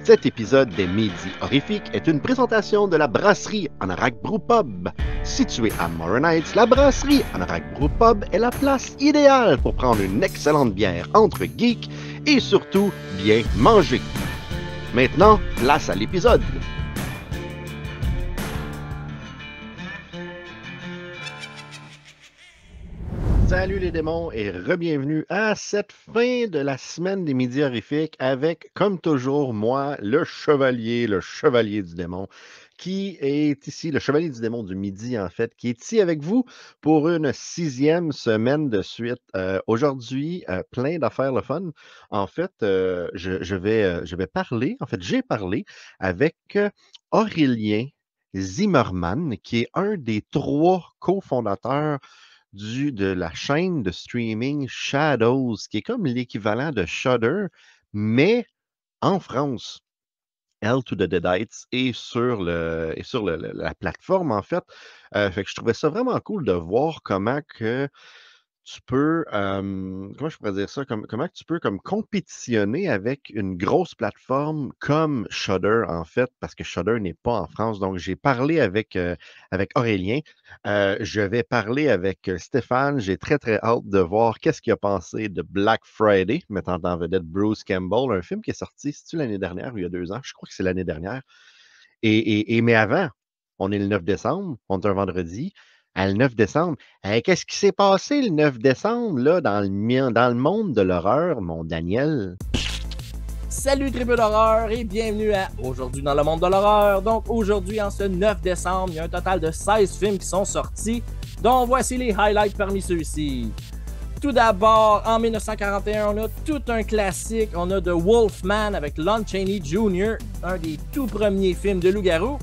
Cet épisode des Midis Horrifiques est une présentation de la brasserie Anorak Brew Pub. Située à Morin Heights, la brasserie Anorak Brew Pub est la place idéale pour prendre une excellente bière entre geeks et surtout bien manger. Maintenant, place à l'épisode. Salut les démons et re-bienvenue à cette fin de la semaine des Midis Horrifiques avec, comme toujours, moi, le chevalier du démon, qui est ici, le chevalier du démon du midi, en fait, qui est ici avec vous pour une 6e semaine de suite. Aujourd'hui, plein d'affaires le fun. En fait, je vais parler, en fait, j'ai parlé avec Aurélien Zimmermann, qui est un des 3 cofondateurs de la chaîne de streaming Shadows, qui est comme l'équivalent de Shudder, mais en France. Hell to the Deadites et sur la plateforme, en fait. Fait que je trouvais ça vraiment cool de voir comment que tu peux, comment je pourrais dire ça? Comment que tu peux comme compétitionner avec une grosse plateforme comme Shudder, en fait, parce que Shudder n'est pas en France. Donc, j'ai parlé avec Aurélien. Je vais parler avec Stéphane. J'ai très, très hâte de voir qu'est-ce qu'il a pensé de Black Friday, mettant en vedette Bruce Campbell, un film qui est sorti, c'est-tu l'année dernière ou il y a 2 ans? Je crois que c'est l'année dernière. Mais avant, on est le 9 décembre, on est un vendredi. Le 9 décembre, qu'est-ce qui s'est passé le 9 décembre là, dans le monde de l'horreur, mon Daniel? Salut tribu d'horreur et bienvenue à Aujourd'hui dans le monde de l'horreur. Donc aujourd'hui, en ce 9 décembre, il y a un total de 16 films qui sont sortis, dont voici les highlights parmi ceux-ci. Tout d'abord, en 1941, on a tout un classique. On a The Wolfman avec Lon Chaney Jr., un des tout premiers films de loup-garou.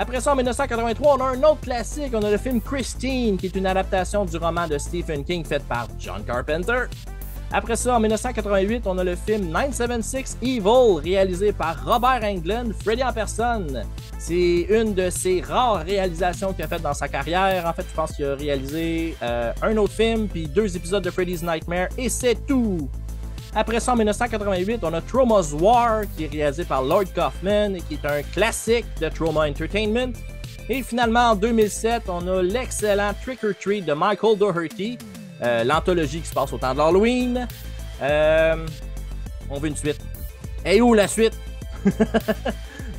Après ça, en 1983, on a un autre classique. On a le film Christine, qui est une adaptation du roman de Stephen King fait par John Carpenter. Après ça, en 1988, on a le film 976 Evil, réalisé par Robert Englund, Freddy en personne. C'est une de ses rares réalisations qu'il a faites dans sa carrière. En fait, je pense qu'il a réalisé un autre film, puis 2 épisodes de Freddy's Nightmare, et c'est tout! Après ça, en 1988, on a Trauma's War, qui est réalisé par Lloyd Kaufman, et qui est un classique de Trauma Entertainment. Et finalement, en 2007, on a l'excellent Trick or Treat de Michael Dougherty, l'anthologie qui se passe au temps de l'Halloween. On veut une suite. Et où la suite?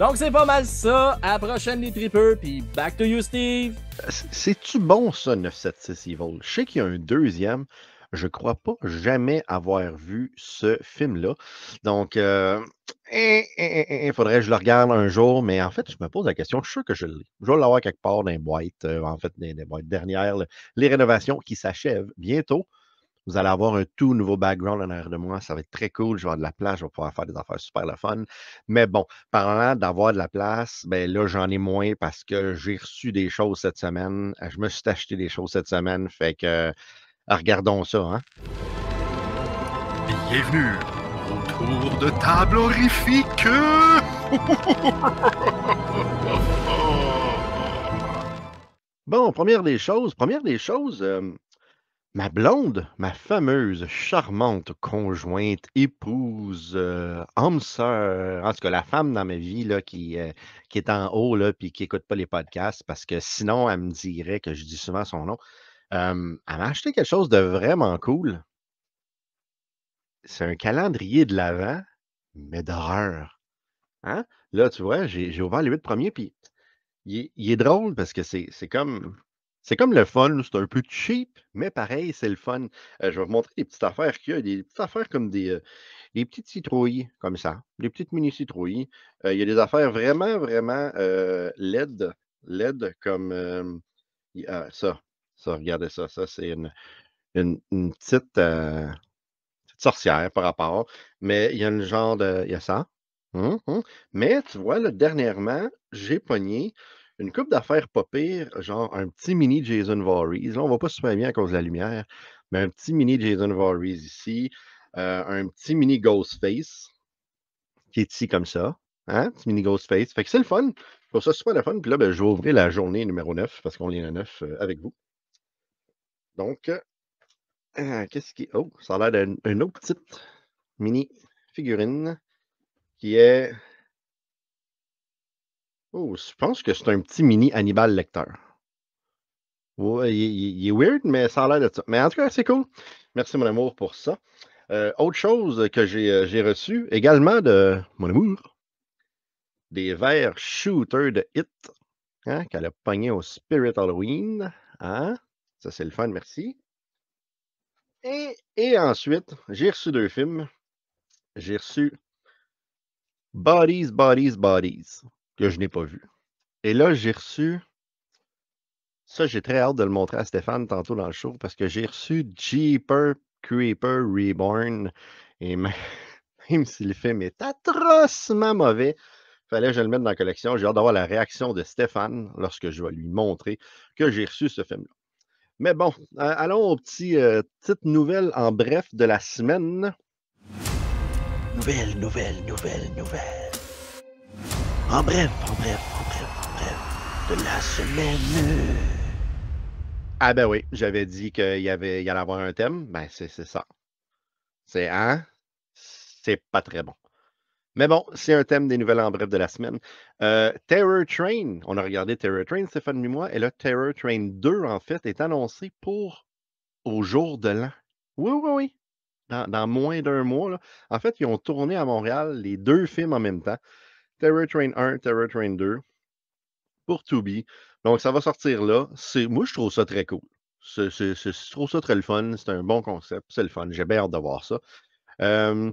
Donc c'est pas mal ça. À la prochaine les tripeux, puis back to you Steve. C'est-tu bon ça, 976 Evil? Je sais qu'il y a un deuxième. Je crois pas jamais avoir vu ce film-là. Donc, il faudrait que je le regarde un jour, mais en fait, je me pose la question, je suis sûr que je l'ai. Je vais l'avoir quelque part dans les boîtes, en fait, dans les boîtes dernières, les rénovations qui s'achèvent bientôt. Vous allez avoir un tout nouveau background en arrière de moi. Ça va être très cool. Je vais avoir de la place. Je vais pouvoir faire des affaires super le fun. Mais bon, parlant d'avoir de la place, ben là, j'en ai moins parce que j'ai reçu des choses cette semaine. Je me suis acheté des choses cette semaine. Fait que, regardons ça, hein. Bienvenue au tour de table horrifique. Bon, première des choses, ma blonde, ma fameuse, charmante conjointe, épouse, âme sœur, en tout cas, la femme dans ma vie là, qui est en haut là, puis qui écoute pas les podcasts parce que sinon, elle me dirait que je dis souvent son nom. Elle m'a acheté quelque chose de vraiment cool. C'est un calendrier de l'Avent, mais d'horreur. Hein? Là, tu vois, j'ai ouvert les 8 premiers, puis il est drôle parce que c'est comme le fun, c'est un peu cheap, mais pareil, c'est le fun. Je vais vous montrer des petites affaires qu'il y a, des petites affaires comme des petites citrouilles comme ça, des petites mini citrouilles. Il y a des affaires vraiment, vraiment LED comme ça. Ça, regardez ça. Ça, c'est une petite sorcière par rapport. Mais il y a une genre de. Il y a ça. Hum. Mais tu vois, là, dernièrement, j'ai pogné une coupe d'affaires pas pire, genre un petit mini Jason Voorhees. Là, on va pas super bien à cause de la lumière, mais un petit mini Jason Voorhees ici, un petit mini Ghostface qui est ici comme ça. Hein? Petit mini Ghostface. Fait que c'est le fun. Je trouve ça super le fun. Puis là, ben, je vais ouvrir la journée numéro 9 parce qu'on est à 9 avec vous. Donc, qu'est-ce qui. Oh, ça a l'air d'une autre petite mini figurine qui est Oh, je pense que c'est un petit mini Hannibal Lecter. Ouais, il est weird, mais ça a l'air de ça. Mais en tout cas, c'est cool. Merci, mon amour, pour ça. Autre chose que j'ai reçu, également de mon amour, des verres shooter de Hit, hein, qu'elle a pogné au Spirit Halloween. Hein? Ça, c'est le fun, merci. Et ensuite, j'ai reçu 2 films. J'ai reçu Bodies, Bodies, Bodies, que je n'ai pas vu. Et là, j'ai reçu ça, j'ai très hâte de le montrer à Stéphane tantôt dans le show parce que j'ai reçu Jeepers Creepers Reborn et même si le film est atrocement mauvais, fallait que je le mette dans la collection. J'ai hâte d'avoir la réaction de Stéphane lorsque je vais lui montrer que j'ai reçu ce film-là. Mais bon, allons aux petites nouvelles en bref de la semaine. Nouvelles, nouvelles, nouvelles, nouvelles. En bref, en bref, en bref, en bref de la semaine. Ah ben oui, j'avais dit qu'il y allait avoir un thème. Ben c'est ça. C'est hein? C'est pas très bon. Mais bon, c'est un thème des nouvelles en bref de la semaine. Terror Train, on a regardé Terror Train, Stéphane et moi, et là, Terror Train 2, en fait, est annoncé pour au jour de l'an. Oui, oui, oui. Dans moins d'un mois, là. En fait, ils ont tourné à Montréal les 2 films en même temps. Terror Train 1, Terror Train 2, pour Tubi. Donc, ça va sortir là. Moi, je trouve ça très cool. Je trouve ça très le fun. C'est un bon concept. C'est le fun. J'ai bien hâte de voir ça. Euh,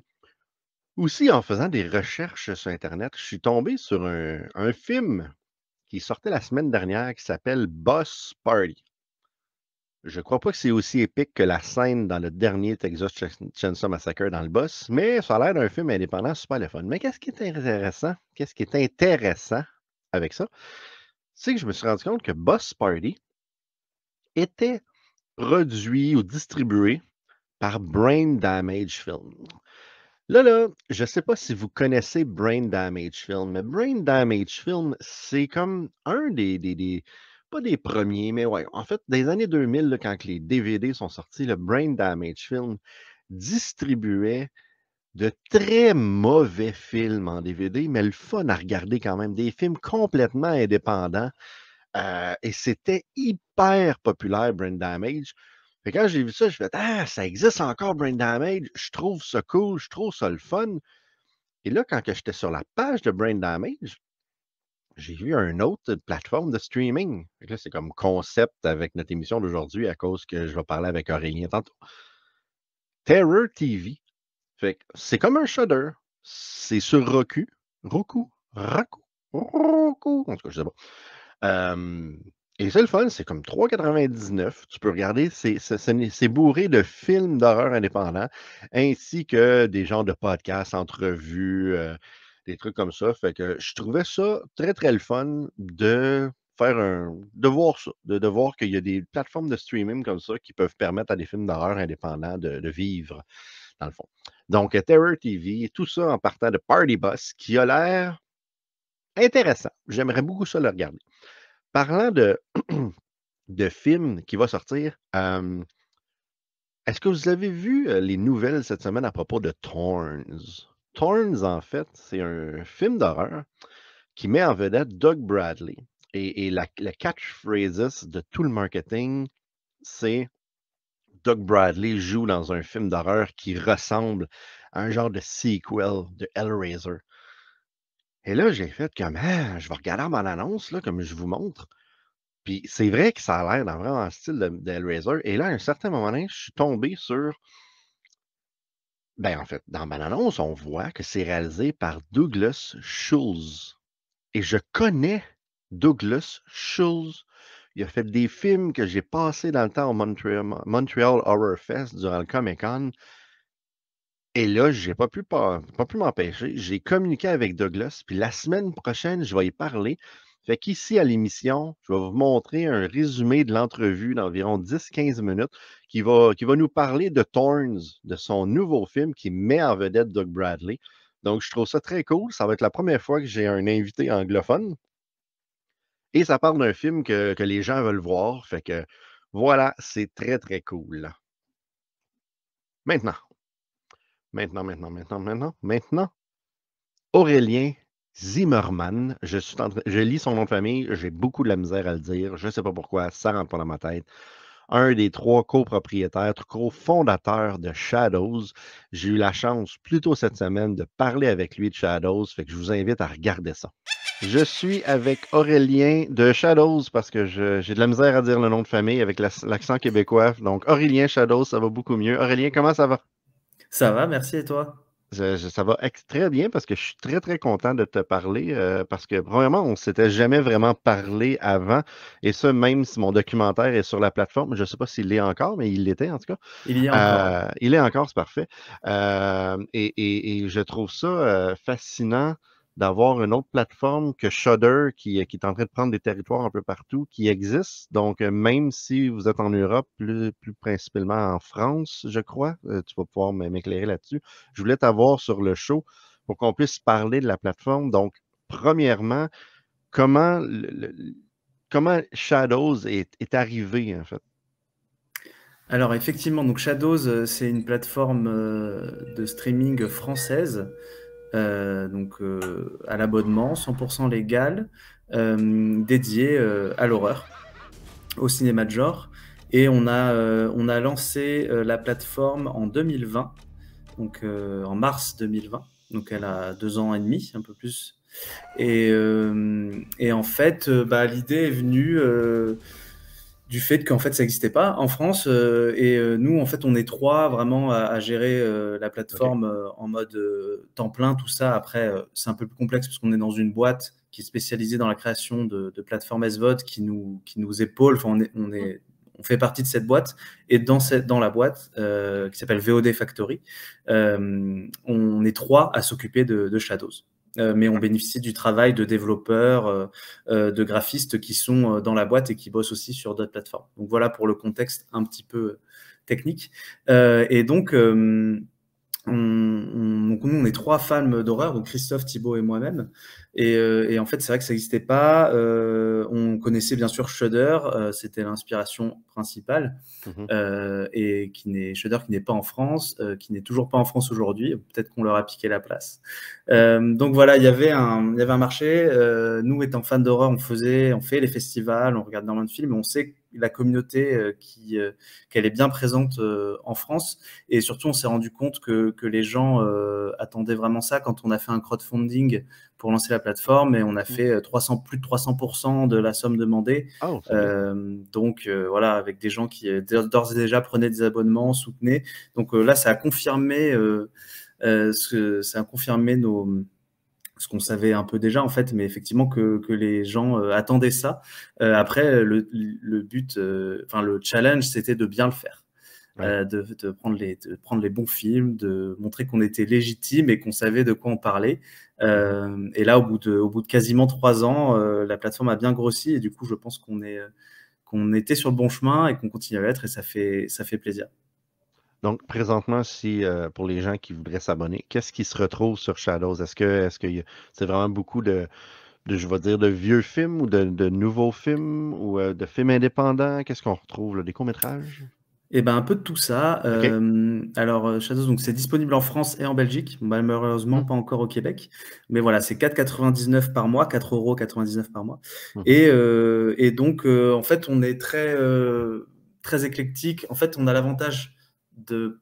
Aussi, en faisant des recherches sur Internet, je suis tombé sur un film qui sortait la semaine dernière qui s'appelle Boss Party. Je crois pas que c'est aussi épique que la scène dans le dernier Texas Chainsaw Massacre dans le boss, mais ça a l'air d'un film indépendant super le fun. Mais qu'est-ce qui est intéressant? Qu'est-ce qui est intéressant avec ça? C'est que je me suis rendu compte que Boss Party était produit ou distribué par Brain Damage Film. Là, je ne sais pas si vous connaissez Brain Damage Film, mais Brain Damage Film, c'est comme un pas des premiers, mais ouais, en fait, des années 2000, là, quand les DVD sont sortis, le Brain Damage Film distribuait de très mauvais films en DVD, mais le fun à regarder quand même, des films complètement indépendants. Et c'était hyper populaire, Brain Damage. Fait que quand j'ai vu ça, je fais ah, ça existe encore, Brain Damage. Je trouve ça cool, je trouve ça le fun. Et là, quand j'étais sur la page de Brain Damage, j'ai vu une autre plateforme de streaming. Fait que là, c'est comme concept avec notre émission d'aujourd'hui à cause que je vais parler avec Aurélien tantôt. Terror TV. Fait que c'est comme un Shudder. C'est sur Roku. Roku. En tout cas, je sais pas. Et c'est le fun, c'est comme 3,99. Tu peux regarder, c'est bourré de films d'horreur indépendants, ainsi que des genres de podcasts, entrevues, des trucs comme ça. Fait que je trouvais ça très, très le fun de voir ça, de voir qu'il y a des plateformes de streaming comme ça qui peuvent permettre à des films d'horreur indépendants de vivre, dans le fond. Donc, Terror TV, tout ça en partant de Party Bus, qui a l'air intéressant. J'aimerais beaucoup ça le regarder. Parlant de films qui va sortir, est-ce que vous avez vu les nouvelles cette semaine à propos de Thorns? Thorns, en fait, c'est un film d'horreur qui met en vedette Doug Bradley. Et la catchphrase de tout le marketing, c'est Doug Bradley joue dans un film d'horreur qui ressemble à un genre de sequel de Hellraiser. Et là, j'ai fait comme, ah, je vais regarder mon annonce, là, comme je vous montre. Puis c'est vrai que ça a l'air dans vraiment le style de Hellraiser. Et là, à un certain moment donné, je suis tombé sur. Ben, en fait, dans ma annonce, on voit que c'est réalisé par Douglas Schultz. Et je connais Douglas Schultz. Il a fait des films que j'ai passés dans le temps au Montreal Horror Fest durant le Comic-Con. Et là, j'ai pas pu m'empêcher. J'ai communiqué avec Douglas, puis la semaine prochaine, je vais y parler. Fait qu'ici, à l'émission, je vais vous montrer un résumé de l'entrevue d'environ 10-15 minutes qui va nous parler de Thorns, de son nouveau film qui met en vedette Doug Bradley. Donc, je trouve ça très cool. Ça va être la première fois que j'ai un invité anglophone. Et ça parle d'un film que les gens veulent voir. Fait que voilà, c'est très, très cool. Maintenant, Aurélien, Zimmerman. Je lis son nom de famille, j'ai beaucoup de la misère à le dire. Je ne sais pas pourquoi, ça rentre pas dans ma tête. Un des 3 copropriétaires, cofondateurs de Shadows. J'ai eu la chance, plus tôt cette semaine, de parler avec lui de Shadows, fait que je vous invite à regarder ça. Je suis avec Aurélien de Shadows parce que j'ai de la misère à dire le nom de famille avec l'accent québécois. Donc, Aurélien Shadows, ça va beaucoup mieux. Aurélien, comment ça va? Ça va, merci et toi? Ça va très bien parce que je suis très, très content de te parler parce que, premièrement, on ne s'était jamais vraiment parlé avant. Et ça, même si mon documentaire est sur la plateforme, je ne sais pas s'il l'est encore, mais il l'était en tout cas. Il y a encore. Il est encore, c'est parfait. Et je trouve ça fascinant d'avoir une autre plateforme que Shudder qui est en train de prendre des territoires un peu partout, qui existe. Donc, même si vous êtes en Europe, plus principalement en France, je crois, tu vas pouvoir m'éclairer là-dessus. Je voulais t'avoir sur le show pour qu'on puisse parler de la plateforme. Donc, premièrement, comment, comment Shadows est arrivé, en fait? Alors effectivement, donc Shadows, c'est une plateforme de streaming française, à l'abonnement, 100% légal, dédiée à l'horreur, au cinéma de genre. Et on a lancé la plateforme en 2020, donc en mars 2020. Donc elle a 2 ans et demi, un peu plus. Et en fait, l'idée est venue du fait qu'en fait ça n'existait pas en France nous en fait on est 3 vraiment à gérer la plateforme en mode temps plein, tout ça. Après c'est un peu plus complexe parce qu'on est dans une boîte qui est spécialisée dans la création de plateformes SVOD qui nous épaule. Enfin, on fait partie de cette boîte, et dans la boîte qui s'appelle VOD Factory, on est 3 à s'occuper de Shadows. Mais on bénéficie du travail de développeurs, de graphistes qui sont dans la boîte et qui bossent aussi sur d'autres plateformes. Donc voilà pour le contexte un petit peu technique. Et donc, donc nous, on est 3 fans d'horreur, donc Christophe, Thibaut et moi-même. Et en fait, c'est vrai que ça n'existait pas. On connaissait bien sûr Shudder, c'était l'inspiration principale. Et Shudder qui n'est pas en France, qui n'est toujours pas en France aujourd'hui. Peut-être qu'on leur a piqué la place. Donc voilà, il y avait un marché. Nous, étant fans d'horreur, on fait les festivals, on regarde énormément de films, et on sait la communauté qu'elle est bien présente en France. Et surtout, on s'est rendu compte que les gens attendaient vraiment ça quand on a fait un crowdfunding pour lancer la plateforme, et on a fait plus de 300% de la somme demandée. Donc voilà, avec des gens qui d'ores et déjà prenaient des abonnements, soutenaient. Donc là, ça a confirmé ce qu'on savait un peu déjà en fait, mais effectivement que les gens attendaient ça. Après, le but, le challenge, c'était de bien le faire. De prendre les bons films, de montrer qu'on était légitime et qu'on savait de quoi on parlait. Et là, au bout de quasiment 3 ans, la plateforme a bien grossi, et du coup, je pense qu'on était sur le bon chemin et qu'on continue à l'être, et ça fait plaisir. Donc, présentement, pour les gens qui voudraient s'abonner, qu'est-ce qui se retrouve sur Shadows? Est-ce que c'est vraiment beaucoup je vais dire, de vieux films, ou de nouveaux films, ou de films indépendants? Qu'est-ce qu'on retrouve, là? Des courts-métrages? Eh ben, un peu de tout ça. Alors, Shadows, donc c'est disponible en France et en Belgique. Malheureusement, pas encore au Québec. Mais voilà, c'est 4,99 par mois, 4,99 € par mois. Et donc, en fait, on est très éclectique. En fait, on a l'avantage de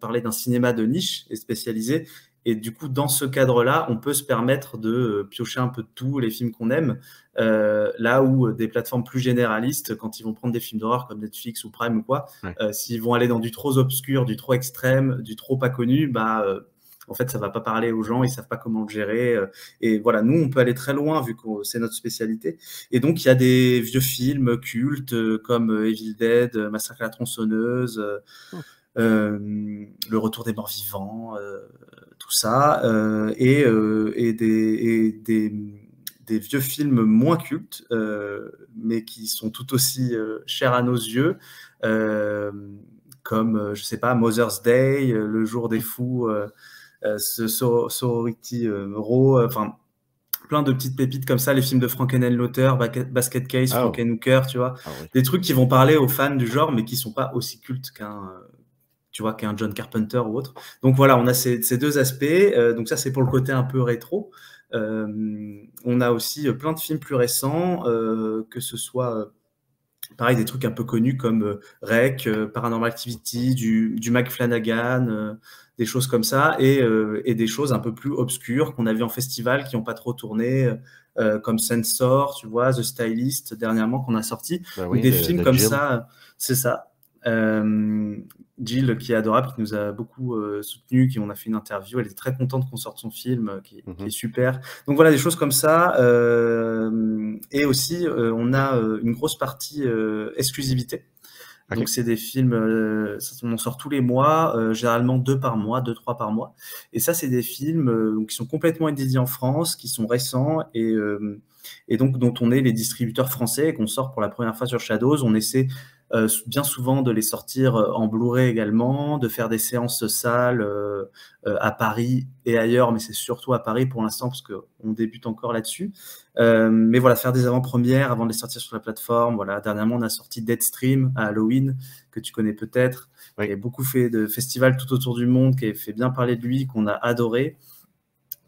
parler d'un cinéma de niche et spécialisé. Et du coup, dans ce cadre-là, on peut se permettre de piocher un peu de tout, les films qu'on aime. Là où des plateformes plus généralistes, quand ils vont prendre des films d'horreur comme Netflix ou Prime ou quoi, s'ils vont aller dans du trop obscur, du trop extrême, du trop pas connu, en fait, ça va pas parler aux gens, ils savent pas comment le gérer. Et voilà, nous, on peut aller très loin vu que c'est notre spécialité. Et donc, il y a des vieux films cultes comme Evil Dead, Massacre à la tronçonneuse, Le Retour des morts vivants, tout ça, et des vieux films moins cultes, mais qui sont tout aussi chers à nos yeux, comme, je sais pas, Mother's Day, Le Jour des Fous, Sorority Row, enfin, plein de petites pépites comme ça, les films de Frankenheimer, Basket Case, Frankenhooker, tu vois, des trucs qui vont parler aux fans du genre, mais qui sont pas aussi cultes qu'un John Carpenter ou autre. Donc voilà, on a ces 2 aspects. Donc ça, c'est pour le côté un peu rétro. On a aussi plein de films plus récents, que ce soit pareil, des trucs un peu connus comme Rec, Paranormal Activity, du Mike Flanagan, des choses comme ça, et des choses un peu plus obscures qu'on a vues en festival, qui n'ont pas trop tourné, comme Sensor, tu vois, The Stylist, dernièrement, qu'on a sorti. Ben Ou oui, des films de comme Jill. ça, c'est ça. Jill, qui est adorable, qui nous a beaucoup soutenu, qui on a fait une interview, elle est très contente qu'on sorte son film, qui est super. Donc voilà, des choses comme ça. Et aussi, on a une grosse partie exclusivité. Ok. Donc c'est des films, on en sort tous les mois, généralement 2 par mois, 2-3 par mois. Et ça, c'est des films qui sont complètement inédits en France, qui sont récents, et donc dont on est les distributeurs français et qu'on sort pour la première fois sur Shadows. On essaie bien souvent de les sortir en Blu-ray également, de faire des séances salles à Paris et ailleurs, mais c'est surtout à Paris pour l'instant parce qu'on débute encore là-dessus. Mais voilà, faire des avant-premières avant de les sortir sur la plateforme. Voilà, dernièrement, on a sorti Deadstream à Halloween, que tu connais peut-être, Oui. qui a beaucoup fait de festivals tout autour du monde, qui a fait bien parler de lui, qu'on a adoré.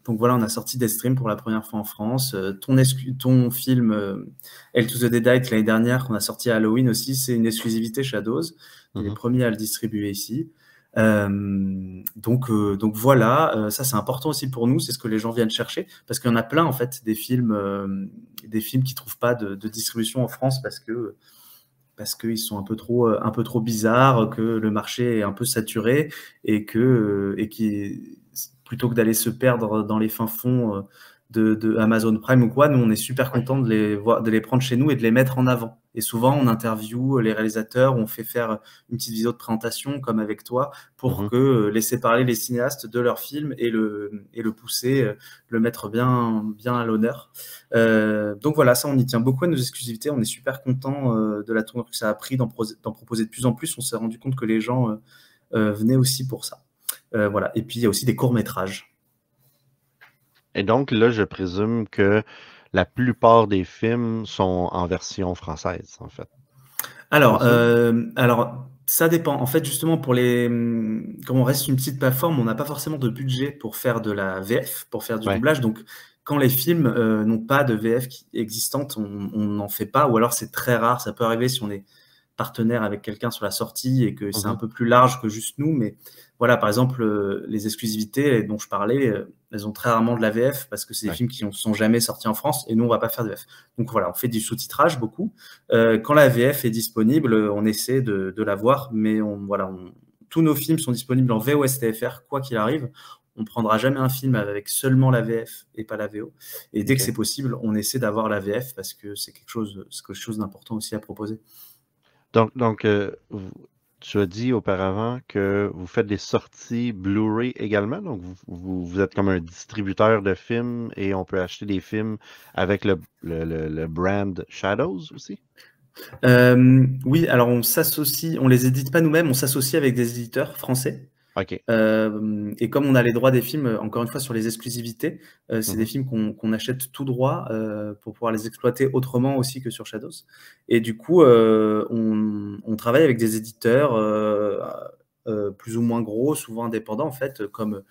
Donc voilà, on a sorti Deadstream pour la première fois en France. Ton film Hell to the Deadite l'année dernière, qu'on a sorti à Halloween aussi, c'est une exclusivité Shadows. On est les premiers à le distribuer ici. Donc voilà, ça c'est important aussi pour nous, c'est ce que les gens viennent chercher, parce qu'il y en a plein en fait des films qui trouvent pas de distribution en France parce qu'ils sont un peu trop bizarres, que le marché est un peu saturé et qui plutôt que d'aller se perdre dans les fins fonds de Amazon Prime ou quoi, nous on est super contents de les prendre chez nous et de les mettre en avant. Et souvent on interviewe les réalisateurs, on fait faire une petite vidéo de présentation comme avec toi pour laisser parler les cinéastes de leur film et le pousser, le mettre bien à l'honneur. Donc voilà, ça on y tient beaucoup à nos exclusivités, on est super contents de la tournure que ça a pris d'en proposer de plus en plus. On s'est rendu compte que les gens venaient aussi pour ça. Voilà. Et puis il y a aussi des courts-métrages. Et donc là, je présume que la plupart des films sont en version française, en fait. Alors ça dépend. En fait, justement, comme on reste une petite plateforme, on n'a pas forcément de budget pour faire de la VF, pour faire du doublage. Donc, quand les films n'ont pas de VF existante, on n'en fait pas, ou alors c'est très rare. Ça peut arriver si on est partenaire avec quelqu'un sur la sortie et que c'est un peu plus large que juste nous. Mais voilà, par exemple, les exclusivités dont je parlais, elles ont très rarement de la VF parce que c'est des films qui ne sont jamais sortis en France et nous, on ne va pas faire de VF. Donc voilà, on fait du sous-titrage beaucoup. Quand la VF est disponible, on essaie de la voir, mais tous nos films sont disponibles en VOSTFR, quoi qu'il arrive. On ne prendra jamais un film avec seulement la VF et pas la VO. Et dès que c'est possible, on essaie d'avoir la VF parce que c'est quelque chose d'important aussi à proposer. Donc tu as dit auparavant que vous faites des sorties Blu-ray également. Donc, vous êtes comme un distributeur de films et on peut acheter des films avec le brand Shadows aussi? Oui, alors on s'associe, on les édite pas nous-mêmes, on s'associe avec des éditeurs français. OK. Et comme on a les droits des films, encore une fois, sur les exclusivités, c'est des films qu'on achète tout droit pour pouvoir les exploiter autrement aussi que sur Shadows. Et du coup, on travaille avec des éditeurs plus ou moins gros, souvent indépendants en fait, comme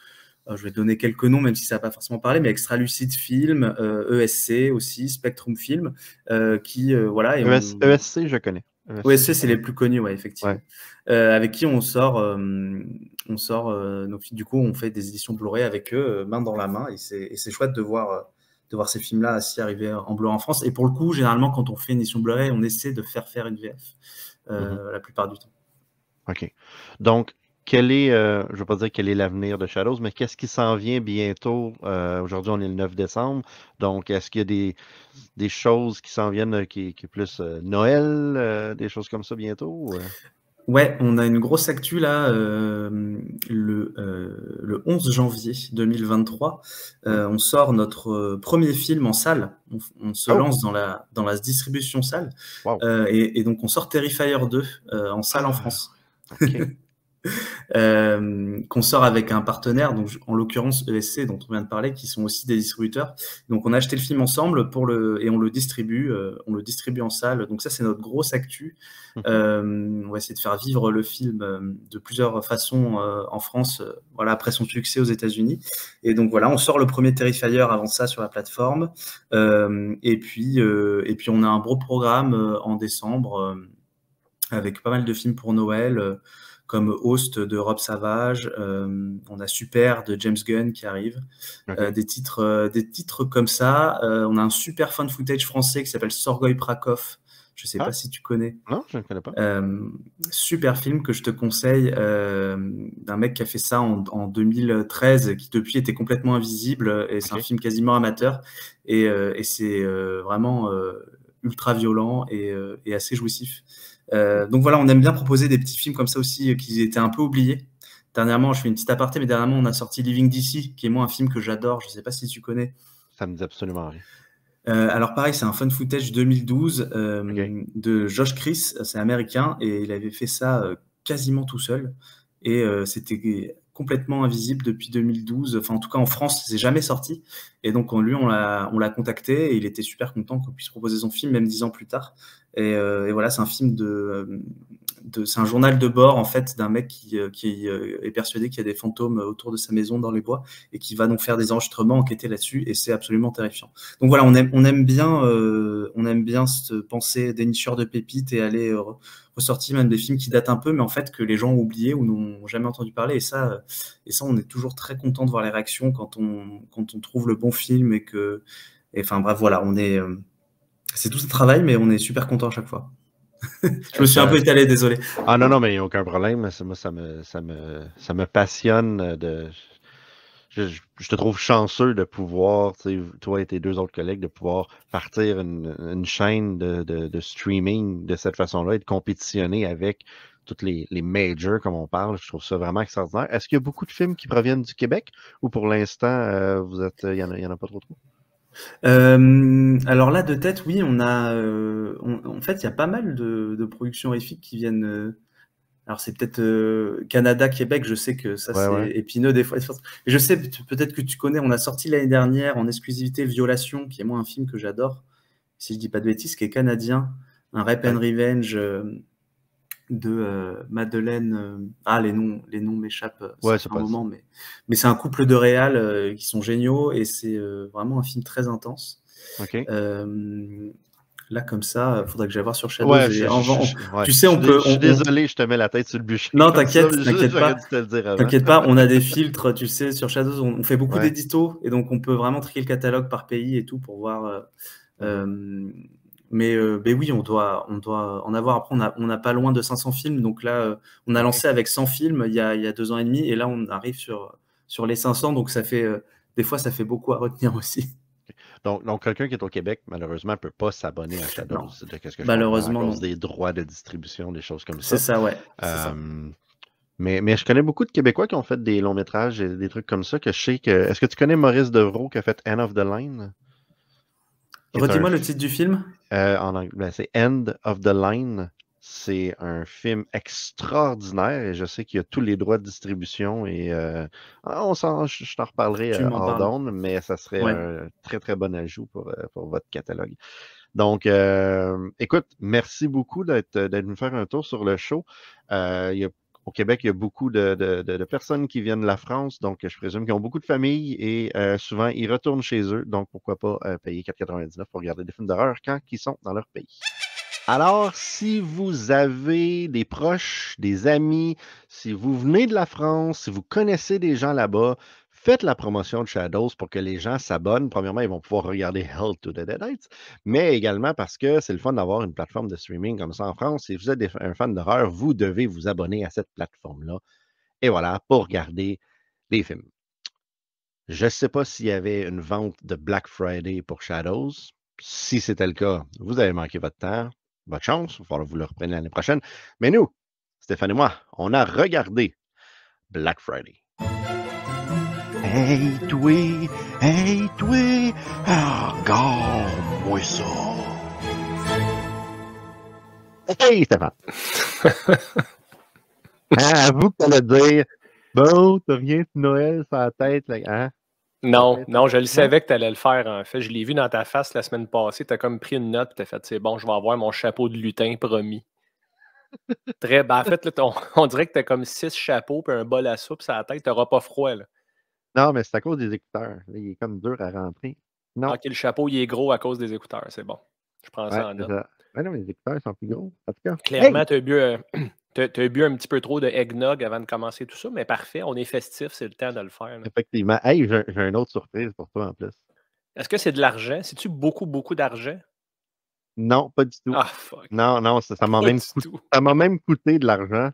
je vais donner quelques noms, même si ça n'a pas forcément parlé, mais Extra Lucid Film, ESC aussi, Spectrum Film, voilà. Et ESC, je connais. ESC, c'est les plus connus, ouais, effectivement. Ouais. Avec qui on sort nos films. Du coup, on fait des éditions Blu-ray avec eux, main dans la main, et c'est chouette de voir ces films-là aussi arriver en Blu-ray en France. Et pour le coup, généralement, quand on fait une édition Blu-ray, on essaie de faire une VF la plupart du temps. OK. Donc, je ne veux pas dire quel est l'avenir de Shadows, mais qu'est-ce qui s'en vient bientôt? Aujourd'hui, on est le 9 décembre. Donc, est-ce qu'il y a des choses qui s'en viennent qui est plus Noël, des choses comme ça bientôt? Ouais, on a une grosse actu là, le 11 janvier 2023. On sort notre premier film en salle. On se lance dans la distribution salle. Wow. Et donc, on sort Terrifier 2 en salle en France. Okay. qu'on sort avec un partenaire, donc en l'occurrence ESC dont on vient de parler, qui sont aussi des distributeurs. Donc on a acheté le film ensemble et on le distribue en salle. Donc ça c'est notre grosse actu. On va essayer de faire vivre le film de plusieurs façons en France, voilà, après son succès aux États-Unis. Et donc voilà, on sort le premier Terrifier avant ça sur la plateforme. Et puis on a un beau programme en décembre avec pas mal de films pour Noël. Comme Host de Rob Savage, on a Super de James Gunn qui arrive, des titres comme ça. On a un super fan footage français qui s'appelle Sorgoy Prakov. Je sais pas si tu connais. Non, je ne connais pas. Super film que je te conseille, d'un mec qui a fait ça en 2013, qui depuis était complètement invisible, et c'est un film quasiment amateur, et c'est vraiment ultra violent et assez jouissif. Donc voilà, on aime bien proposer des petits films comme ça aussi qui étaient un peu oubliés. Dernièrement, je fais une petite aparté, mais dernièrement, on a sorti Living DC, qui est moi un film que j'adore. Je ne sais pas si tu connais. Ça me dit absolument rien. Alors pareil, c'est un fun footage 2012 de Josh Chris, c'est américain, et il avait fait ça quasiment tout seul. Et c'était complètement invisible depuis 2012. Enfin, en tout cas, en France, c'est jamais sorti. Et donc, lui, on l'a contacté et il était super content qu'on puisse proposer son film, même 10 ans plus tard. Et voilà, c'est un film c'est un journal de bord, en fait, d'un mec qui est persuadé qu'il y a des fantômes autour de sa maison dans les bois et qui va donc faire des enregistrements, enquêter là-dessus, et c'est absolument terrifiant. Donc voilà, on aime bien se penser dénicheur de pépites et aller ressortir même des films qui datent un peu, mais en fait que les gens ont oublié ou n'ont jamais entendu parler. Et ça, on est toujours très content de voir les réactions quand on trouve le bon film enfin bref, voilà, c'est tout un travail, mais on est super content à chaque fois. Je me suis un peu étalé, désolé. Ah non, mais il n'y a aucun problème. Moi, ça me passionne je te trouve chanceux de pouvoir, toi et tes deux autres collègues, de pouvoir partir une chaîne de streaming de cette façon-là et de compétitionner avec toutes les majors, comme on parle. Je trouve ça vraiment extraordinaire. Est-ce qu'il y a beaucoup de films qui proviennent du Québec ou pour l'instant, il y en a pas trop? Alors là, de tête, oui, on a. En fait, il y a pas mal de productions horrifiques qui viennent. Alors c'est peut-être Canada, Québec. Je sais que ça c'est épineux des fois. Je sais peut-être que tu connais. On a sorti l'année dernière en exclusivité Violation, qui est moi un film que j'adore, si je dis pas de bêtises, qui est canadien, un Rape and Revenge de Madeleine. Les noms m'échappent. C'est un moment, mais c'est un couple de réals qui sont géniaux et c'est vraiment un film très intense. Là, comme ça, il faudrait que j'aille voir sur Shadows. Tu sais, je suis désolé, je te mets la tête sur le bûcher. Non, t'inquiète pas. T'inquiète pas, on a des filtres, tu sais, sur Shadows, on fait beaucoup d'éditos et donc on peut vraiment trier le catalogue par pays et tout pour voir. Mais oui, on doit en avoir. Après, on n'a pas loin de 500 films. Donc là, on a lancé avec 100 films il y a 2 ans et demi. Et là, on arrive sur les 500. Donc ça fait, des fois, ça fait beaucoup à retenir aussi. Donc quelqu'un qui est au Québec, malheureusement, ne peut pas s'abonner à Shadows. Malheureusement, à cause des droits de distribution, des choses comme ça. C'est ça, ouais. Mais je connais beaucoup de Québécois qui ont fait des longs métrages et des trucs comme ça que je sais que. Est-ce que tu connais Maurice Devreau qui a fait End of the Line? Redis-moi le titre du film. En anglais, c'est End of the Line. C'est un film extraordinaire et je sais qu'il y a tous les droits de distribution et je t'en reparlerai hors d'onde, mais ça serait un très très bon ajout pour votre catalogue. Donc, écoute, merci beaucoup d'être venu faire un tour sur le show. Au Québec, il y a beaucoup de personnes qui viennent de la France, donc je présume qu'ils ont beaucoup de familles et souvent ils retournent chez eux. Donc, pourquoi pas payer 4,99 pour regarder des films d'horreur quand ils sont dans leur pays. Alors, si vous avez des proches, des amis, si vous venez de la France, si vous connaissez des gens là-bas, faites la promotion de Shadows pour que les gens s'abonnent. Premièrement, ils vont pouvoir regarder Hell to the Deadites, mais également parce que c'est le fun d'avoir une plateforme de streaming comme ça en France. Si vous êtes un fan d'horreur, vous devez vous abonner à cette plateforme-là. Et voilà, pour regarder les films. Je ne sais pas s'il y avait une vente de Black Friday pour Shadows. Si c'était le cas, vous avez manqué votre temps. Votre chance, il va falloir que vous le repreniez l'année prochaine. Mais nous, Stéphane et moi, on a regardé Black Friday. Hey, toi, regarde-moi ça. Hey, Stéphane. Hein, avoue que t'allais dire, bon, t'as rien de Noël sur la tête, là, hein? Non, non, je le Non? savais que tu allais le faire, en fait. Je l'ai vu dans ta face la semaine passée. Tu as comme pris une note et tu as fait, c'est bon, je vais avoir mon chapeau de lutin promis. En fait, là, on dirait que tu as comme 6 chapeaux et un bol à soupe sur la tête. Tu n'auras pas froid, là. Non, mais c'est à cause des écouteurs. Là, il est comme dur à rentrer. Non. Ok, le chapeau, il est gros à cause des écouteurs. C'est bon. Je prends Ouais, ça en c'est note. ça. Ouais, non, mais les écouteurs sont plus gros. En tout cas. Clairement, Hey! tu as bu un petit peu trop de eggnog avant de commencer tout ça, mais parfait, on est festif, c'est le temps de le faire, là. Effectivement. Hey, j'ai une autre surprise pour toi en plus. Est-ce que c'est de l'argent? C'est-tu beaucoup, beaucoup d'argent? Non, pas du tout. Ah, fuck. Non, non, ça m'a Pas même du tout. ça m'a même coûté de l'argent.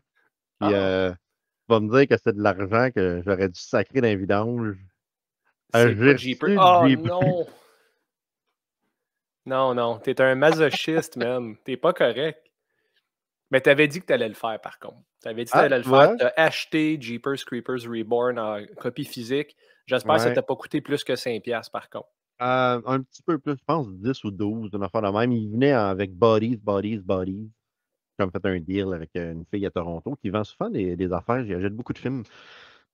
Puis Ah, tu vas me dire que c'est de l'argent que j'aurais dû sacrer dans les vidanges. c'est J'ai quoi reçu Jeepers? Oh Jeepers. non! Non, non, t'es un masochiste, man. T'es pas correct. Mais t'avais dit que t'allais le faire, par contre. T'avais dit que Ah, t'allais le tu faire. vois? T'as acheté Jeepers Creepers Reborn en copie physique. J'espère que ça Ouais. t'a pas coûté plus que 5$, par contre. Un petit peu plus, je pense 10 ou 12, une affaire de même. Il venait avec Bodies. J'ai fait un deal avec une fille à Toronto qui vend souvent des affaires. J'achète beaucoup de films.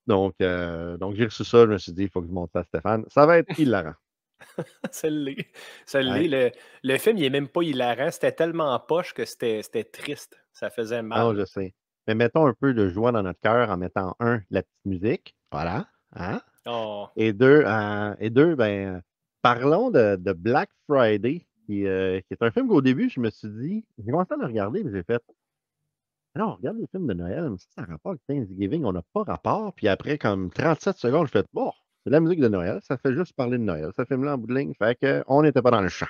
Donc j'ai reçu ça. Je me suis dit, il faut que je monte ça à Stéphane. Ça va être hilarant. Ça l'est. Ça Ouais. l'est. Le film, il est même pas hilarant. C'était tellement poche que c'était triste. Ça faisait Non, mal. je sais. Mais mettons un peu de joie dans notre cœur en mettant, la petite musique. Voilà. Hein? Oh. Et deux, ben, parlons de Black Friday, qui est un film qu'au début, je me suis dit, j'ai commencé à le regarder, mais j'ai fait, non, on regarde les films de Noël, mais ça a rapport avec Thanksgiving, on n'a pas rapport. Puis après, comme 37 secondes, je fais, bon, c'est de la musique de Noël, ça fait juste parler de Noël, ce film-là en bout de ligne, fait qu'on n'était pas dans le champ.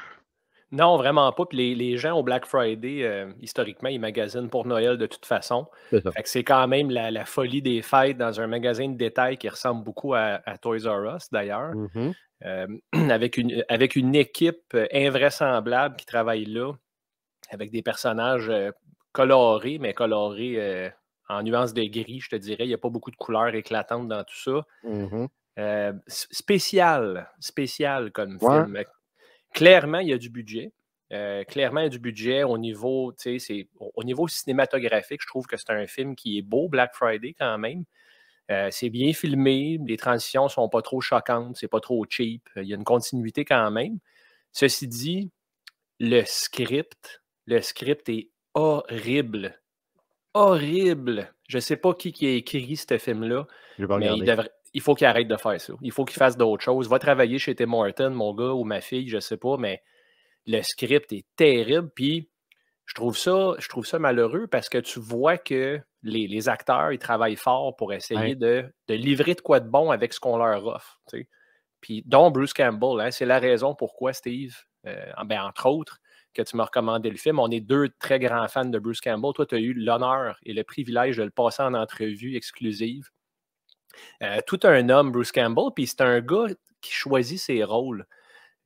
Non, vraiment pas. Puis les gens au Black Friday, historiquement, ils magasinent pour Noël de toute façon. C'est ça. Fait que c'est quand même la folie des fêtes dans un magasin de détail qui ressemble beaucoup à Toys R Us, d'ailleurs. Mhm. Avec une équipe invraisemblable qui travaille là, avec des personnages colorés, mais colorés en nuances de gris, je te dirais. Il n'y a pas beaucoup de couleurs éclatantes dans tout ça. Mhm. Spécial comme Ouais, film. Clairement, il y a du budget. Clairement, il y a du budget au niveau, au niveau cinématographique. Je trouve que c'est un film qui est beau, Black Friday, quand même. C'est bien filmé, les transitions sont pas trop choquantes, c'est pas trop cheap. Il y a une continuité quand même. Ceci dit, le script est horrible. Horrible. Je sais pas qui a écrit ce film-là, j'ai pas mais regardé. il faut qu'il arrête de faire ça. Il faut qu'il fasse d'autres choses. Va travailler chez Tim Hortons, mon gars, ou ma fille, je sais pas, mais le script est terrible. Puis je trouve ça malheureux parce que tu vois que les acteurs, ils travaillent fort pour essayer Ouais. de livrer de quoi de bon avec ce qu'on leur offre. Tu sais. Puis, dont Bruce Campbell, hein, c'est la raison pourquoi, Steve, entre autres, que tu m'as recommandé le film. On est deux très grands fans de Bruce Campbell. Toi, tu as eu l'honneur et le privilège de le passer en entrevue exclusive. Tout un homme, Bruce Campbell, puis c'est un gars qui choisit ses rôles.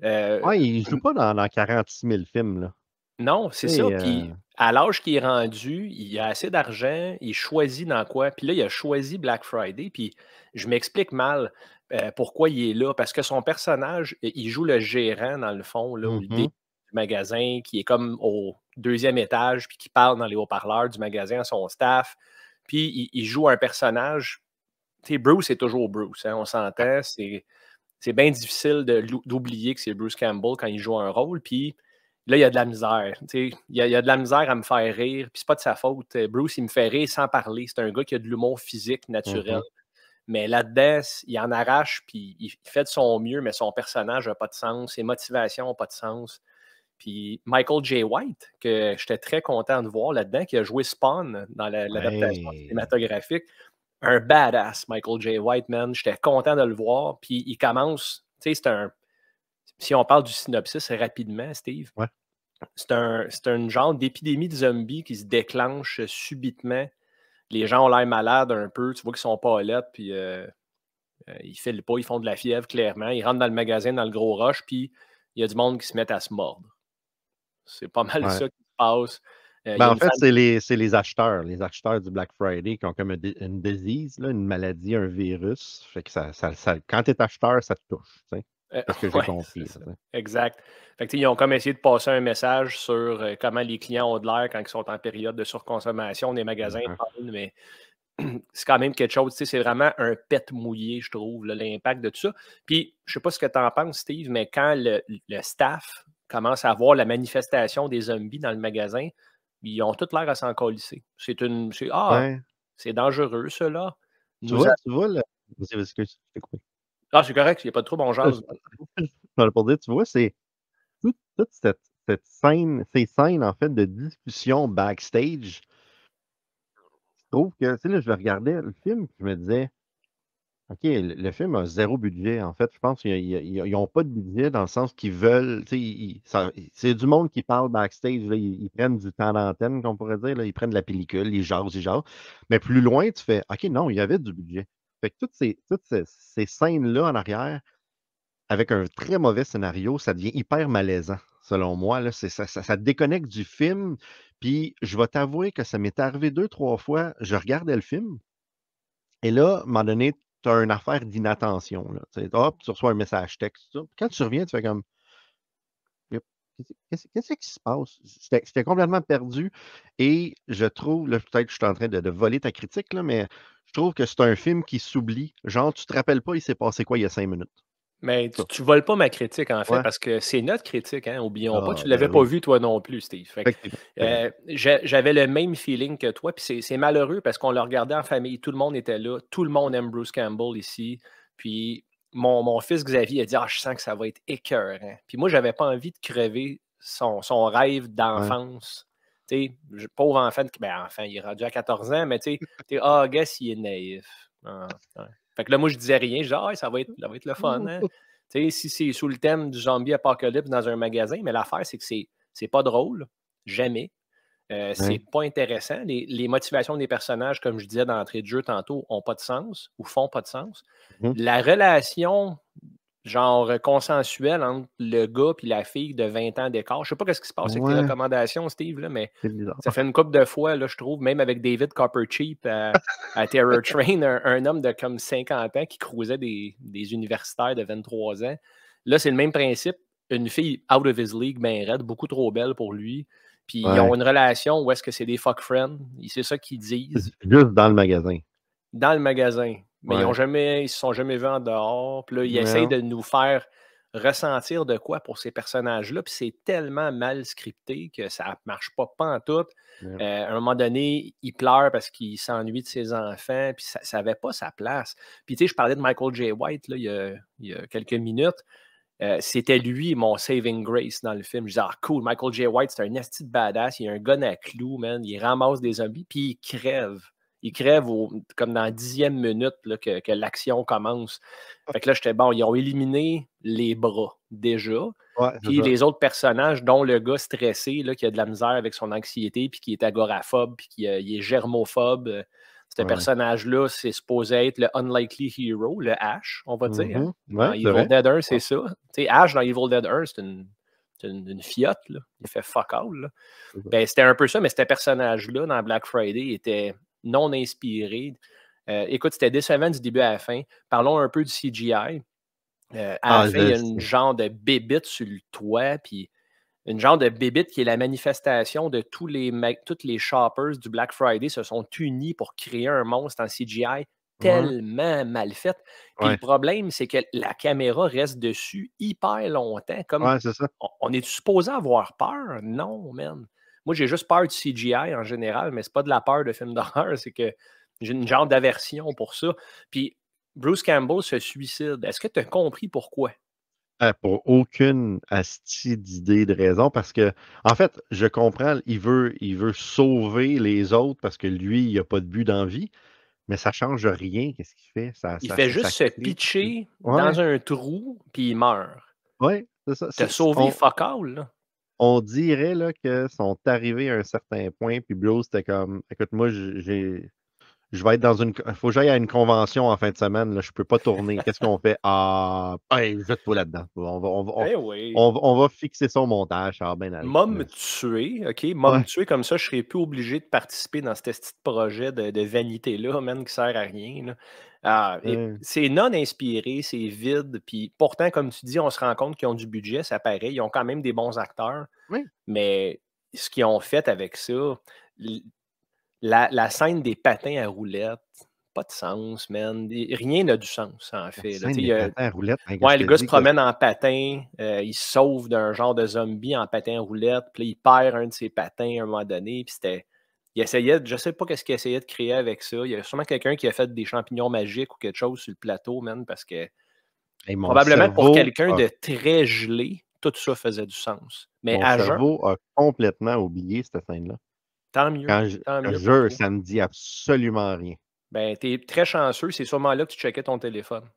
Ouais, il joue pas dans 46 000 films, là. Non, c'est Tu ça. sais, Puis à l'âge qu'il est rendu, il a assez d'argent, il choisit dans quoi. Puis là, il a choisi Black Friday. Puis je m'explique mal pourquoi il est là. Parce que son personnage, il joue le gérant, dans le fond, là, ou le DG mhm. du magasin, qui est comme au deuxième étage, puis qui parle dans les haut-parleurs du magasin à son staff. Puis il joue un personnage. Tu sais, Bruce est toujours Bruce, hein, on s'entend. C'est bien difficile d'oublier que c'est Bruce Campbell quand il joue un rôle. Puis là, il y a de la misère. Il y a de la misère à me faire rire. Puis c'est pas de sa faute. Bruce, il me fait rire sans parler. C'est un gars qui a de l'humour physique naturel. Mhm. Mais là-dedans, il en arrache, puis il fait de son mieux, mais son personnage n'a pas de sens. Ses motivations n'ont pas de sens. Puis Michael J. White, que j'étais très content de voir là-dedans, qui a joué Spawn dans l'adaptation Ouais. cinématographique. Un badass, Michael J. White, man. J'étais content de le voir. Puis il commence, tu sais, si on parle du synopsis rapidement, Steve, Ouais. c'est un genre d'épidémie de zombies qui se déclenche subitement. Les gens ont l'air malades un peu. Tu vois qu'ils sont pas lettres, puis ils filent pas, ils font de la fièvre, clairement. Ils rentrent dans le magasin, dans le gros rush, puis il y a du monde qui se met à se mordre. C'est pas mal Ouais. ça qui se passe. Il y Ben, a en une fait, femme. c'est les acheteurs du Black Friday qui ont comme une disease, là, une maladie, un virus. Fait que quand tu es acheteur, ça te touche. Tu sais. C'est ce que j'ai Ouais, compris. c'est ça. Là, tu sais. Exact. Fait que, ils ont comme essayé de passer un message sur comment les clients ont de l'air quand ils sont en période de surconsommation. Les magasins Mhm. parlent, mais c'est quand même quelque chose, tu sais, c'est vraiment un pet mouillé, je trouve, là, l'impact de tout ça. Puis, je sais pas ce que tu en penses, Steve, mais quand le staff commence à voir la manifestation des zombies dans le magasin, ils ont tout l'air à s'en colisser. Ouais. C'est dangereux, cela. Tu vois, vas-y, excuse, je t'ai coupé. Ah, c'est correct, il n'y a pas de trouble, on jase. Pour dire, tu vois, c'est toute cette scène, ces scènes, en fait, de discussion backstage. Je trouve que, tu sais, là, je regardais le film, puis je me disais, OK, le film a 0 budget, en fait. Je pense qu'ils n'ont pas de budget dans le sens qu'ils veulent, tu sais, c'est du monde qui parle backstage, là, ils prennent du temps d'antenne, qu'on pourrait dire, là, ils prennent de la pellicule, ils jasent. Mais plus loin, tu fais, OK, non, il y avait du budget. Fait que toutes ces scènes-là en arrière, avec un très mauvais scénario, ça devient hyper malaisant, selon moi, là. Ça déconnecte du film. Puis, je vais t'avouer que ça m'est arrivé 2, 3 fois. Je regardais le film et là, à un moment donné, tu as une affaire d'inattention, là. Tu sais, hop, tu reçois un message texte, tout ça. Puis quand tu reviens, tu fais comme, Yep, qu'est-ce qui se passe? J'étais complètement perdu et je trouve, là, peut-être que je suis en train de voler ta critique, là, mais je trouve que c'est un film qui s'oublie. Genre, tu te rappelles pas, il s'est passé quoi il y a 5 minutes. Mais Ça. tu voles pas ma critique, en fait, Ouais. parce que c'est notre critique, hein, oublions pas. Ah, Tu ben l'avais pas oui. vu, toi non plus, Steve. Fait que, Effectivement. C'est vrai. j'avais le même feeling que toi, puis c'est malheureux parce qu'on le regardait en famille. Tout le monde était là. Tout le monde aime Bruce Campbell ici. Puis mon fils Xavier a dit: «Ah, je sens que ça va être écœurant». Puis moi, j'avais pas envie de crever son rêve Ouais. d'enfance. Tu sais, pauvre enfant, enfant, il est rendu à 14 ans, mais tu sais, ah, guess, il est naïf. Ah, ouais. Fait que là, moi, je disais rien. Je disais: «Ah, ça va être le fun, hein». Tu sais, si c'est sous le thème du zombie apocalypse dans un magasin, mais l'affaire, c'est que c'est pas drôle, jamais. C'est Ouais. pas intéressant. Les motivations des personnages, comme je disais d'entrée de jeu tantôt, ont pas de sens ou font pas de sens. Mhm. La relation, genre consensuelle entre le gars et la fille de 20 ans d'écart, je sais pas ce qui se passe avec tes Ouais, recommandations, Steve, là, mais c'est bizarre. ça fait une couple de fois, là, je trouve, même avec David Coppercheap à Terror Train, un homme de comme 50 ans qui cruisait des universitaires de 23 ans. Là, c'est le même principe. Une fille out of his league, ben raide, beaucoup trop belle pour lui. Puis ils ont Ouais. une relation où est-ce que c'est des fuck friends. C'est ça qu'ils disent Juste dans le magasin. dans le magasin. Mais Ouais. ils ne se sont jamais vus en dehors. Puis là, ils essayent Non. de nous faire ressentir de quoi pour ces personnages-là. Puis c'est tellement mal scripté que ça ne marche pas pantoute. Non. À un moment donné, il pleure parce qu'il s'ennuie de ses enfants. Puis ça n'avait pas sa place. Puis tu sais, je parlais de Michael J. White là, il y a quelques minutes. C'était lui, mon saving grace dans le film. Je disais, ah cool, Michael J. White, c'est un esti de badass. Il a un gun à clous, man. Il ramasse des zombies, puis il crève. Il crève comme dans la 10e minute là, que l'action commence. Fait que là, j'étais bon, ils ont éliminé les bras déjà. Ouais, c'est Puis ça. les autres personnages, dont le gars stressé, là, qui a de la misère avec son anxiété, puis qui est agoraphobe, puis qui il est germophobe. Ce Ouais. personnage-là, c'est supposé être le unlikely hero, le Ash, on va dire. Hein? Mhm. Dans Ouais, c'est Evil vrai. Dead 1, c'est ça. Tu sais, Ash, dans Evil Dead 1, c'est une fiotte. Là. Il fait fuck all. Là. C'est ça. Ben, c'était un peu ça, mais ce personnage-là, dans Black Friday, était non inspiré. Écoute, c'était décevant du début à la fin. Parlons un peu du CGI. À la Ah, fin, il y a je une sais. genre de bébite sur le toit, puis une genre de bébite qui est la manifestation de tous les shoppers du Black Friday se sont unis pour créer un monstre en CGI Ouais. tellement mal fait. Puis le Ouais. problème, c'est que la caméra reste dessus hyper longtemps. Comme Ouais, c'est ça. on est supposé avoir peur? Non, man. Moi, j'ai juste peur du CGI en général, mais c'est pas de la peur de films d'horreur, c'est que j'ai une genre d'aversion pour ça. Puis Bruce Campbell se suicide. Est-ce que tu as compris pourquoi? Pour aucune asti d'idée de raison, parce que, en fait, je comprends, il veut sauver les autres parce que lui, il a pas de but dans la vie, mais ça change rien. Qu'est-ce qu'il fait? Ça, Il ça, fait ça, juste ça se crée. pitcher Ouais, dans un trou, puis il meurt. ouais, c'est ça. T'as sauvé fuck all, là. On dirait là, que sont arrivés à un certain point, puis Blues, c'était comme, écoute, moi, je vais être dans une. Faut que j'aille à une convention en fin de semaine. Là, je peux pas tourner. Qu'est-ce qu'on fait? Ah, hey, jette-toi là-dedans. Eh oui. On va fixer ça au montage. Ça va bien aller. M'a me tuer, OK? M'a me tuer, comme ça, je serais plus obligé de participer dans ce petit projet de vanité-là, man, qui sert à rien. Là. C'est non inspiré, c'est vide. Puis pourtant, comme tu dis, on se rend compte qu'ils ont du budget, ça paraît. Ils ont quand même des bons acteurs. Oui. Mais ce qu'ils ont fait avec ça, La scène des patins à roulettes, pas de sens, man. Rien n'a du sens, en La fait. scène des patins à roulettes, hein, Ouais, je le te gars se dis que promène en patin, il se sauve d'un genre de zombie en patin à roulettes, puis là, il perd un de ses patins à un moment donné, puis il essayait, je sais pas qu'est-ce qu'il essayait de créer avec ça. Il y a sûrement quelqu'un qui a fait des champignons magiques ou quelque chose sur le plateau, man, parce que hey, mon probablement pour cerveau quelqu'un a de très gelé, tout ça faisait du sens. Mais mon à jeun, cerveau a complètement oublié cette scène-là. tant mieux pour Je toi. jure, ça me dit absolument rien. Ben, t'es très chanceux, c'est sûrement là que tu checkais ton téléphone.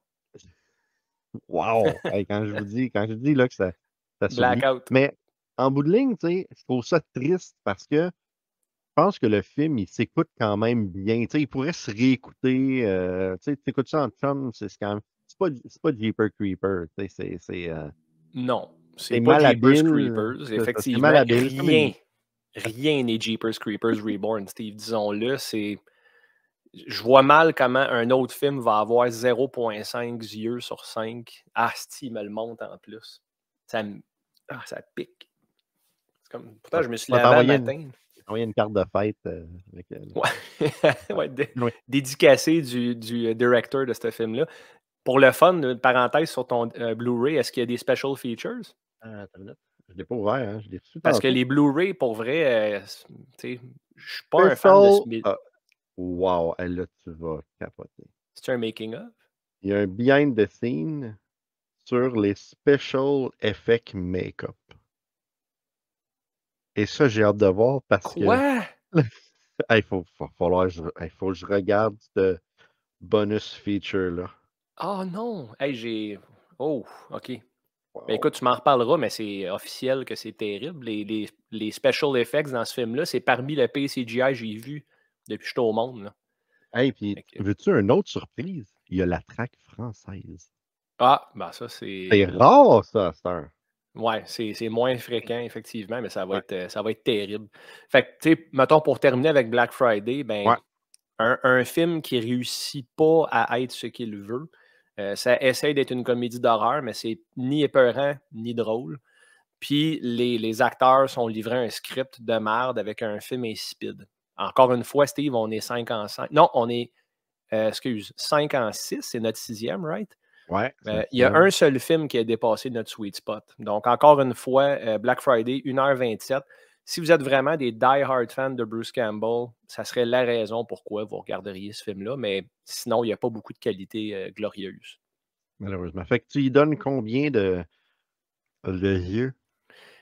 Wow! Hey, quand je dis là, que ça s'oublie. Blackout. Mais en bout de ligne, tu sais, je trouve ça triste parce que je pense que le film, il s'écoute quand même bien. Tu sais, il pourrait se réécouter. Tu sais, tu écoutes ça en chum, c'est quand même. C'est pas Jeepers Creepers. Tu sais, Non, c'est c'est pas Jeepers malhabile. Creepers. C'est ça, c'est Effectivement, malhabile. C'est comme une. rien n'est Jeepers Creepers Reborn, Steve. Disons-le, je vois mal comment un autre film va avoir 0,5 yeux sur 5. Asti, il me le monte en plus. Ça pique. Pourtant, je me suis On va lavé un t'envoyer matin. une carte de fête avec. Ouais. Ouais, Oui. dédicacé du directeur de ce film-là. Pour le fun, une parenthèse sur ton Blu-ray, est-ce qu'il y a des special features? Attends une minute. Je ne l'ai pas ouvert, hein. Je l'ai reçu Parce que tantôt. les Blu-ray, pour vrai, tu sais, je suis pas un fan de ce. Wow, là, tu vas capoter. C'est un making-of? Il y a un behind the scene sur les special effects make-up. Et ça, j'ai hâte de voir parce Quoi? que il faut que je regarde ce bonus feature-là. Ah non! Hey, oh, OK. Wow. Ben écoute, tu m'en reparleras, mais c'est officiel que c'est terrible. Les special effects dans ce film-là, c'est parmi le pire CGI que j'ai vu depuis que je suis au monde. Là. Hey, puis veux-tu une autre surprise? Il y a la track française. Ah, ben ça, c'est. C'est rare, ça, Star. Ouais, c'est moins fréquent, effectivement, mais ça va être terrible. Fait que, tu sais, mettons, pour terminer avec Black Friday, ben, un film qui réussit pas à être ce qu'il veut, ça essaie d'être une comédie d'horreur, mais c'est ni épeurant, ni drôle. Puis les acteurs sont livrés un script de merde avec un film insipide. Encore une fois, Steve, on est 5 en 5. Non, on est, 5 en 6, c'est notre 6e, right? Ouais. Il y a un seul film qui a dépassé notre sweet spot. Donc, encore une fois, Black Friday, 1h27. Si vous êtes vraiment des die-hard fans de Bruce Campbell, ça serait la raison pourquoi vous regarderiez ce film-là. Mais sinon, il n'y a pas beaucoup de qualité glorieuse. Malheureusement. Fait que tu y donnes combien de yeux?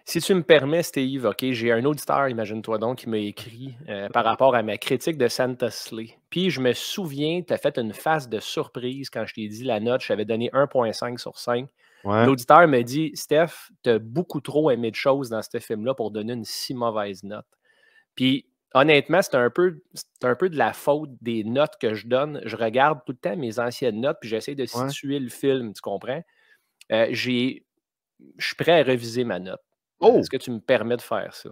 Si tu me permets, Steve, OK, j'ai un auditeur, imagine-toi donc, qui m'a écrit par rapport à ma critique de Santa Slay. Puis je me souviens, tu as fait une phase de surprise quand je t'ai dit la note, j'avais donné 1,5 sur 5. Ouais. L'auditeur me dit, Steph, tu as beaucoup trop aimé de choses dans ce film-là pour donner une si mauvaise note. Puis honnêtement, c'est un peu de la faute des notes que je donne. Je regarde tout le temps mes anciennes notes, puis j'essaie de situer le film, tu comprends? Je suis prêt à reviser ma note. Est-ce que tu me permets de faire ça?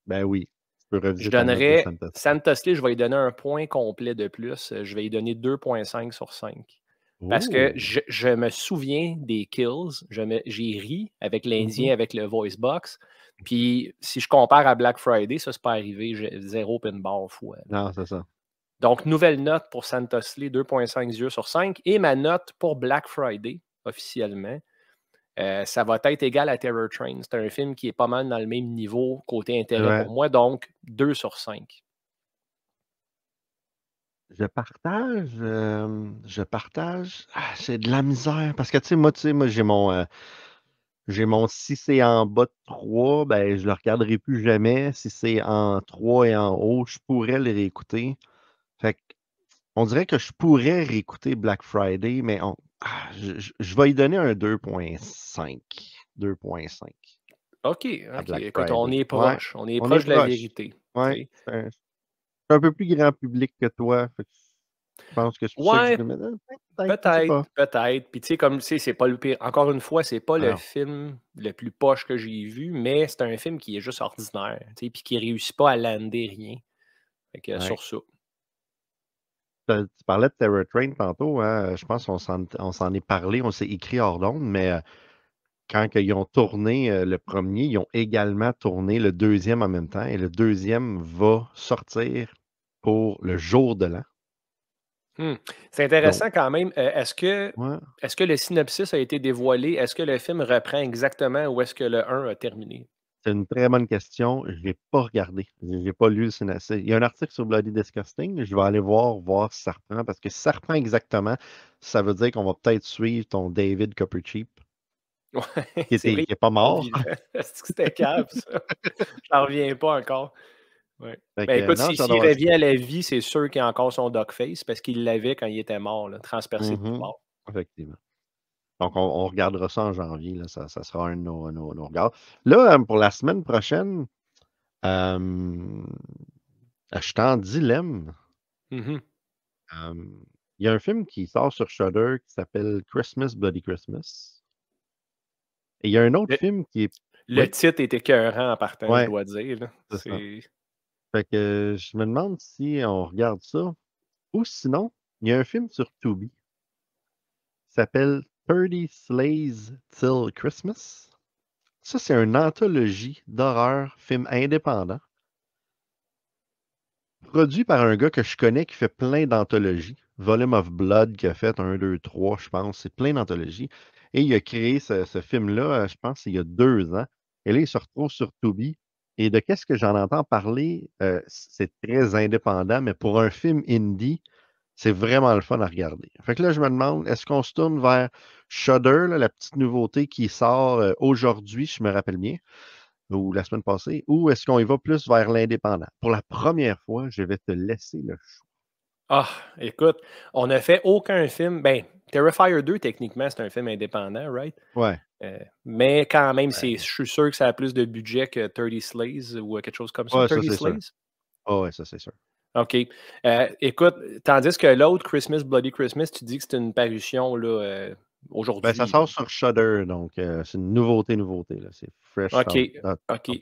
Ben oui. Tu peux reviser Je ta note de donnerais Santa Slay. Santa Slay, je vais lui donner un point complet de plus. Je vais lui donner 2,5 sur 5. Parce que je me souviens des kills. J'ai ri avec l'Indien, avec le voice box. Puis si je compare à Black Friday, ça, c'est pas arrivé. J'ai 0 pin bar fois. Non, c'est ça. Donc, nouvelle note pour Santa Slay, 2,5 yeux sur 5. Et ma note pour Black Friday, officiellement, ça va être égal à Terror Train. C'est un film qui est pas mal dans le même niveau côté intérêt pour moi, donc 2 sur 5. Je partage. C'est de la misère. Parce que, tu sais, moi j'ai mon si c'est en bas de 3, ben, je le regarderai plus jamais. Si c'est en 3 et en haut, je pourrais le réécouter. Fait que, on dirait que je pourrais réécouter Black Friday, mais je vais y donner un 2,5. 2,5. OK. Écoute, on est proche. On est proche de la vérité. Ouais. C'est un peu plus grand public que toi. Fait que je pense que c'est pour ça que je le mets. Peut-être. Puis tu sais, comme tu sais, c'est pas le pire. Encore une fois, c'est pas le film le plus poche que j'ai vu, mais c'est un film qui est juste ordinaire. Tu sais, puis qui réussit pas à lander rien. Fait que sur ça. Tu parlais de Terror Train tantôt, hein? Je pense qu'on s'en est parlé, on s'est écrit hors d'onde, mais quand ils ont tourné le premier, ils ont également tourné le deuxième en même temps, et le deuxième va sortir pour le jour de l'an. C'est intéressant quand même. Est-ce que le synopsis a été dévoilé? Est-ce que le film reprend exactement où est-ce que le 1 a terminé? C'est une très bonne question. Je l'ai pas regardé. J'ai pas lu le synopsis. Il y a un article sur Bloody Disgusting. Je vais aller voir si ça reprend. Parce que si ça reprend exactement, ça veut dire qu'on va peut-être suivre ton David Coppercheap. Ouais, qui est pas mort. Est-ce que c'était calme, ça? J'en reviens pas encore. Ouais. Fait Ben que, écoute, non, s'il j'adore revient à la vie, c'est sûr qu'il a encore son dogface parce qu'il l'avait quand il était mort, là, transpercé de Mhm. tout bord. Effectivement. Donc, on regardera ça en janvier. Là, ça sera un de nos regards. Là, pour la semaine prochaine, je suis en dilemme. Mhm. Il y a un film qui sort sur Shudder qui s'appelle Christmas, Bloody Christmas. Et il y a un autre film qui est. Le Oui. titre est écœurant en partant, Ouais, je dois dire. Là. c'est ça. C'est... Fait que je me demande si on regarde ça. Ou sinon, il y a un film sur Tubi qui s'appelle 30 Slays Till Christmas. Ça, c'est une anthologie d'horreur, film indépendant, produit par un gars que je connais qui fait plein d'anthologies. Volume of Blood qui a fait 1, 2, 3, je pense. C'est plein d'anthologies. Et il a créé ce film-là, je pense, il y a 2 ans. Et là, il se retrouve sur Tubi. Et de qu'est-ce que j'en entends parler, c'est très indépendant, mais pour un film indie, c'est vraiment le fun à regarder. Fait que là, je me demande, est-ce qu'on se tourne vers Shudder, là, la petite nouveauté qui sort aujourd'hui, je me rappelle bien, ou la semaine passée, ou est-ce qu'on y va plus vers l'indépendant? Pour la première fois, je vais te laisser le choix. Ah, écoute, on n'a fait aucun film. Ben, Terrifier 2, techniquement, c'est un film indépendant, right? Ouais. Mais quand même, je suis sûr que ça a plus de budget que 30 Slays ou quelque chose comme ça. Ouais, 30 ça, c'est Slays? Oh, ouais, ça, c'est sûr. OK. Écoute, tandis que l'autre, Christmas, Bloody Christmas, tu dis que c'est une parution là, aujourd'hui. Ben, ça sort sur Shudder, donc c'est une nouveauté. Là. C'est fresh. OK.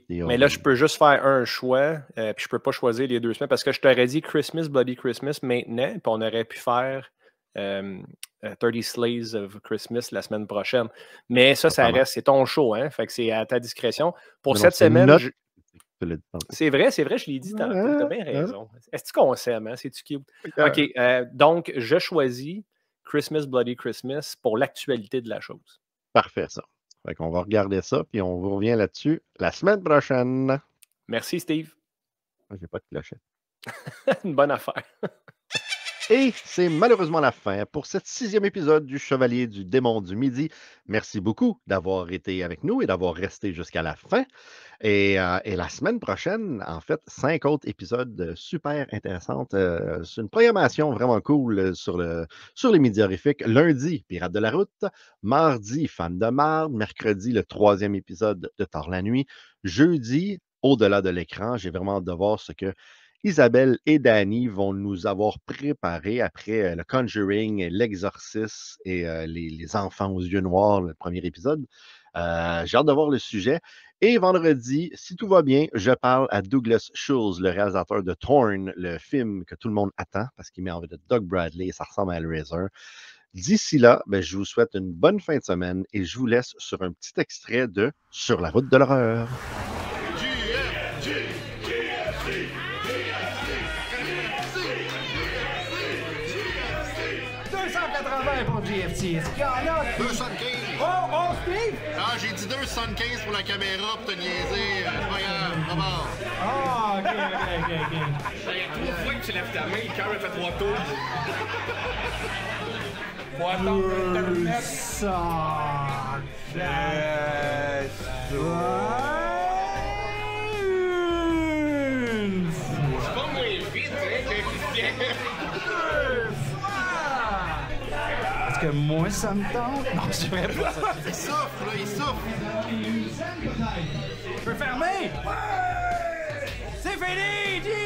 Mais là, je peux juste faire un choix, puis je peux pas choisir les 2 semaines parce que je t'aurais dit Christmas, Bloody Christmas maintenant, puis on aurait pu faire 30 Slays of Christmas la semaine prochaine. Mais ça reste, c'est ton show, hein? Fait que c'est à ta discrétion. Pour cette semaine, c'est vrai, je l'ai dit tantôt. T'as bien raison. Est-ce qu'on s'aime, hein? C'est-tu cute? OK. Donc, je choisis Christmas, Bloody Christmas pour l'actualité de la chose. Parfait, ça. Fait qu'on va regarder ça, puis on vous revient là-dessus la semaine prochaine. Merci, Steve. J'ai pas de clochette. Une bonne affaire. Et c'est malheureusement la fin pour ce 6e épisode du Chevalier du Démon du Midi. Merci beaucoup d'avoir été avec nous et d'avoir resté jusqu'à la fin. Et la semaine prochaine, en fait, 5 autres épisodes super intéressants. C'est une programmation vraiment cool sur les médias horrifiques. Lundi, Pirates de la Route. Mardi, Fan de Marde. Mercredi, le 3e épisode de Tard la Nuit. Jeudi, Au-delà de l'écran. J'ai vraiment hâte de voir ce que Isabelle et Danny vont nous avoir préparé après le Conjuring, l'Exorciste et les enfants aux yeux noirs, le premier épisode. J'ai hâte de voir le sujet. Et vendredi, si tout va bien, je parle à Douglas Schultz, le réalisateur de Thorn, le film que tout le monde attend parce qu'il met en vedette Doug Bradley et ça ressemble à Hellraiser. D'ici là, je vous souhaite une bonne fin de semaine et je vous laisse sur un petit extrait de Sur la route de l'horreur. Pour GFC. Est-ce qu'il y en a? 2,75. Oh, Steve! Ah, j'ai dit 2,75 pour la caméra pour te niaiser. C'est pas grave, pas mort. Ah, OK. Il y a 3 fois que tu lèves ta main, le cœur a fait 3 tours. Faut attendre Ça. C'est pas moins vite, hein, que Christian. Que moi, ça me tente. Non, je dirais pas ça. Il souffle, là, il souffle. Je peux fermer? Ouais! C'est fini!